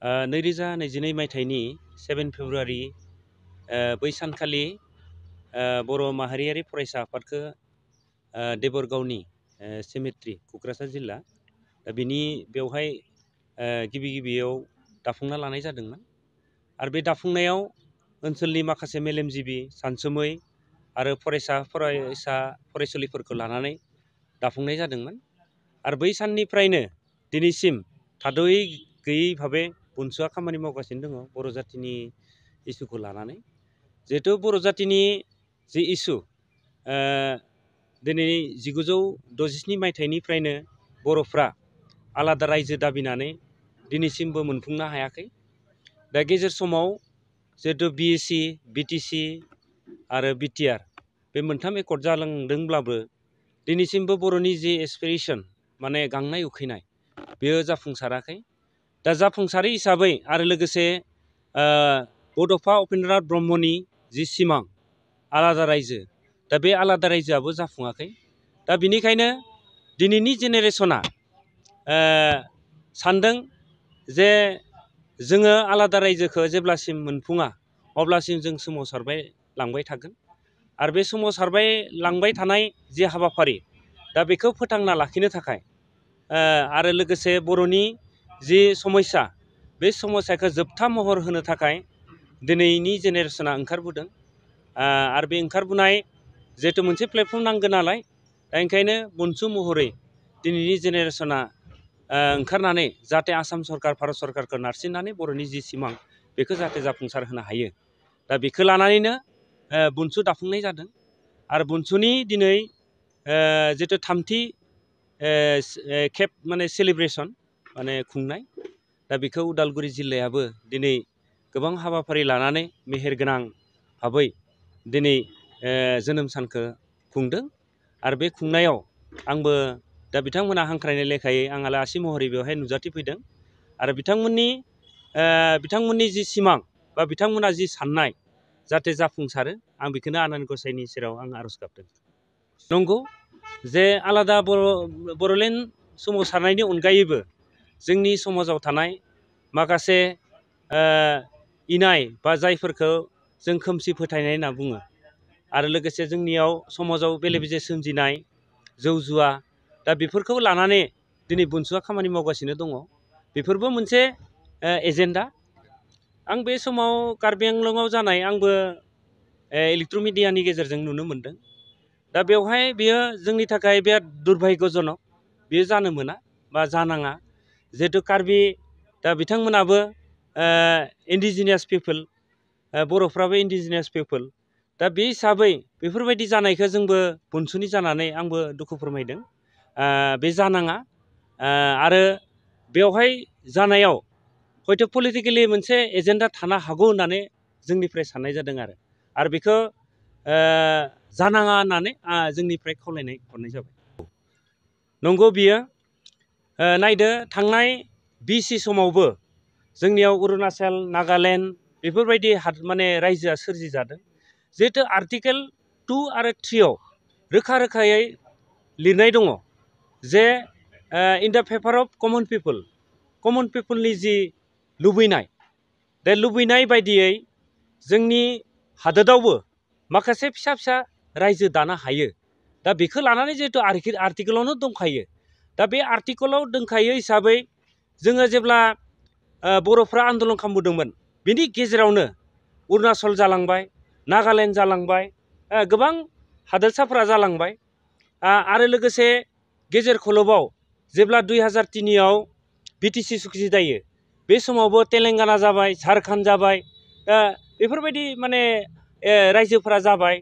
2022 मायथाइनि 7 फेब्रुआरि बै सानखालि बर' माहारियारि फरायसा आफादखौ देबरगावनि सेमेट्रि क'क्राझार जिल्ला बिनि बेवहाय गिबियाव दाफुंना लानाय जादोंमोन आरो बे दाफुंनायाव ओनसोलनि माखासे मेलेमजिबि सानसुमै आरो फरायसुलिफोरखौ लानानै दाफुंनाय जादोंमोन आरो बै साननिफ्रायनो दिनैसिम थाद'यै गैयै भाबे बुनसुआ खामानि मावगासिनो दङ बर' जातिनि इसुखौ लानानै जिहेथु बर' जातिनि जि इसु दिनै 1967 मायथाइनिफ्रायनो बर'फ्रा आलादा रायजो दाबिनानै दिनैसिमबो मोनफुंनो हायाखै। दा गेजेर समाव जिहेतु बिएसि बिटिसि आरो बिटिआर बे मोनथाम एकर्ड जालांदोंब्लाबो दिनैसिमबो बर'नि जि एसपिरेसन माने गांनाय उखैनाय बेयो जाफुंसाराखै। दा जाफुंसारै हिसाबै आरो लोगोसे बड'फा उपेन्द्रनाथ ब्रह्मनि जि सिमां आलादा रायजो दा बे आलादा रायजोआबो जाफुङाखै। दा बिनिखायनो दिनैनि जेनेरेसना सानदों जे जोङो आलादा रायजोखौ जेब्लासिम मोनफुङा अब्लासिम जों सोमावसारबाय लांबाय थागोन आरो बे सोमावसारबाय लांबाय थानाय जि हाबाफारि दा बेखौ फोथांना लाखिनो थाखाय आरो लोगोसे बर'नि जि समस्या बे समस्याखौ जोबथा महर होनो थाखाय दिनैनि जेनेरेसना ओंखारबोदों आरो बे ओंखारबोनाय जिहेतु मोनसे प्लेटफर्म नांगौ नालाय दा ओंखायनो बुनसु महरै दिनैनि जेनेरेसना ओंखारनानै जाहाथे आसाम सरकार भारत सरकारखौ नारसिननानै बर'नि जि सिमां बेखौ जाहाथे जाफुंसार होनो हायो दा बेखौ लानानैनो बुनसु दाफुंनाय जादों आरो बुनसुनि दिनै जितु थामथि खेब माने सेलिब्रेसन माने खुंनाय दा बेखौ उदालगुरि जिल्लायाबो दिनै गोबां हाबाफारि लानानै मेहेरगोनां भाबै दिनै जोनोम सानखौ खुंदों आरो बे खुंनायाव आंबो दा बिथांमोना हांख्रायनाय लेखायै आं आलासि महरै बेवहाय नुजाथिफैदों आरो बिथांमोननि जि सिमां बा बिथांमोना जि साननाय जाहाथे जाफुंसारो आं बेखौनो आनान गसाइनि सेराव आं आर'ज गाबदों। नंगौ जे आलादा बर'लेण्ड सोमावसारनायनि अनगायैबो जोंनि समाजाव थानाय माखासे इनाय बा जायफोरखौ जों खोमसि फोथायनाय होनना बुङो आरो लोगोसे जोंनियाव समाजाव बेले बेजे सोमजिनाय जौ जुवा दा बेफोरखौ लानानै दिनै बुनसुआ खामानि मावगासिनो दङ बेफोरबो मोनसे एजेन्डा। आं बे समाव कार्बि आंलंआव जानाय आंबो इलेक्ट्रनिक मिडियानि गेजेरजों नुनो मोनदों दा बेवहाय बेयो जोंनि थाखाय बिराद दुर्भाग्यजनक बेयो जानो मोना बा जानाङा जिहेतु कार्बि दा बिथांमोनाबो इन्डिजिनियास पिपोल बर'फ्राबो इन्डिजिनियास पिपोल दा बे हिसाबै बेफोरबायदि जानायखौ जोंबो बुनसुनि जानानै आंबो दुखु फोरमायदों बे जानाङा आरो बेवहाय जानायाव हयथ' पलिटिकेलि मोनसे एजेन्डा थानो हागौ होननानै जोंनिफ्राय साननाय जादों आरो बेखौ जानाङा होननानै जोंनिफ्राय खावलायनाय हरनाय जाबाय। नंगौ बियो नायदो थांनाय बिसि समावबो जोंनियाव अरुणाचल नागालेण्ड बेफोरबायदि माने रायजोआ सोरजिजादों जिहेतु आर्टिकेल 2 आरो 3 रोखा रोखायै लिरनाय दङ जे इन द फेभार अफ कमन पिपोलनि जि लुबैनाय बे लुबैनाय बायदियै जोंनि हादोरावबो माखासे फिसा फिसा रायजो दानो हायो दा बेखौ लानानै जिहेतु आर्टिकेलावनो दंखायो दा बे आर्टिकेलाव दंखायो हिसाबै जोङो जेब्ला बर'फ्रा आन्दलन खालामबोदोंमोन बेनि गेजेरावनो अरुणाचल जालांबाय नागालेण्ड जालांबाय गोबां हादोरसाफोरा जालांबाय आरो लोगोसे गेजेर खलबाव जेब्ला 2003आव बिटिसि सुक्ति जायो बे समावबो तेलेंगाना जाबाय झारखन्ड जाबाय बेफोरबायदि माने रायजोफोरा जाबाय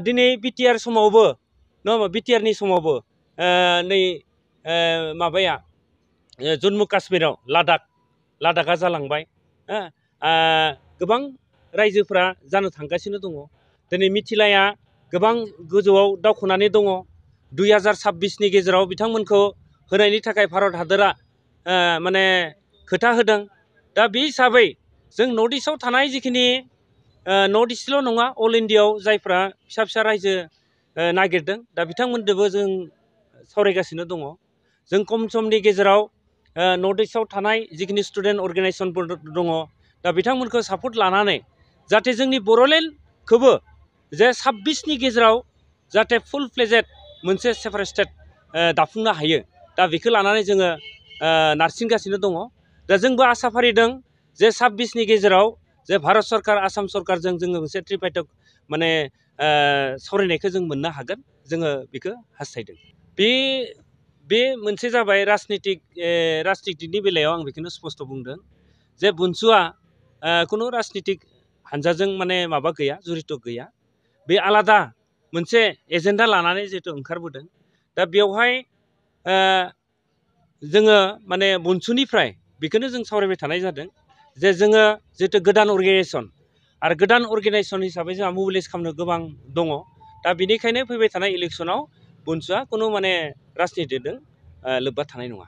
दिनै बिटिआर समावबो नङा होमबा बिटिआरनि समावबो नै माबाया जम्मु काश्मीराव लादाखआ जालांबाय गोबां रायजोफ्रा जानो थांगासिनो दङ दिनै मिथिलाया गोबां गोजौआव दावखोनानै दङ 2026नि गेजेराव बिथांमोनखौ होनायनि थाखाय भारत हादरा माने खोथा होदों दा बे हिसाबै जों नर्थ इस्टआव थानाय जिखिनि नर्थ इस्टल' नङा अल इण्डियाआव जायफ्रा फिसा फिसा रायजो नागिरदों दा बिथांमोनजोंबो जों सावरायगासिनो दङ जों खम समनि गेजेराव नर्थ इस्टआव थानाय जिखिनि स्टुडेन्ट अर्गेनाइजेसनफोर दङ दा बिथांमोनखौ सापर्ट लानानै जाहाथे जोंनि बड'लेण्डखौबो जे 26नि गेजेराव जाहाथे फुल फ्लेजेड मोनसे सेपारेट स्टेट दाफुंनो हायो दा बेखौ लानानै जोङो नारसिनगासिनो दङ दा जोंबो आसा फारिदों जे 26नि गेजेराव जे भारत सरकार आसाम सरकारजों जोङो मोनसे त्रिपाइटक माने सावरायनायखौ जों मोननो हागोन जोङो बेखौ हास्थायदों बे मोनसे जाबाय राजनितिकनि बेलायाव आं बेखौनो स्पस्त बुंदों जे बुनसुआ खुनु राजनितिक हानजाजों माने माबा गैया जरित गैया बे आलादा मोनसे एजेन्डा लानानै जिहेतु ओंखारबोदों दा बेवहाय जोङो माने बुनसुनिफ्राय बेखौनो जों सावरायबाय थानाय जादों जे जोङो जिहेतु गोदान अर्गेनाइजेसन आरो गोदान अर्गेनाइजेसन हिसाबै जोंहा मबिलाइज खालामनो गोबां दङ दा बेनिखायनो फैबाय थानाय इलेक्सनाव बुनसुआ खुनु माने राजनितिजों लोब्बा थानाय नङा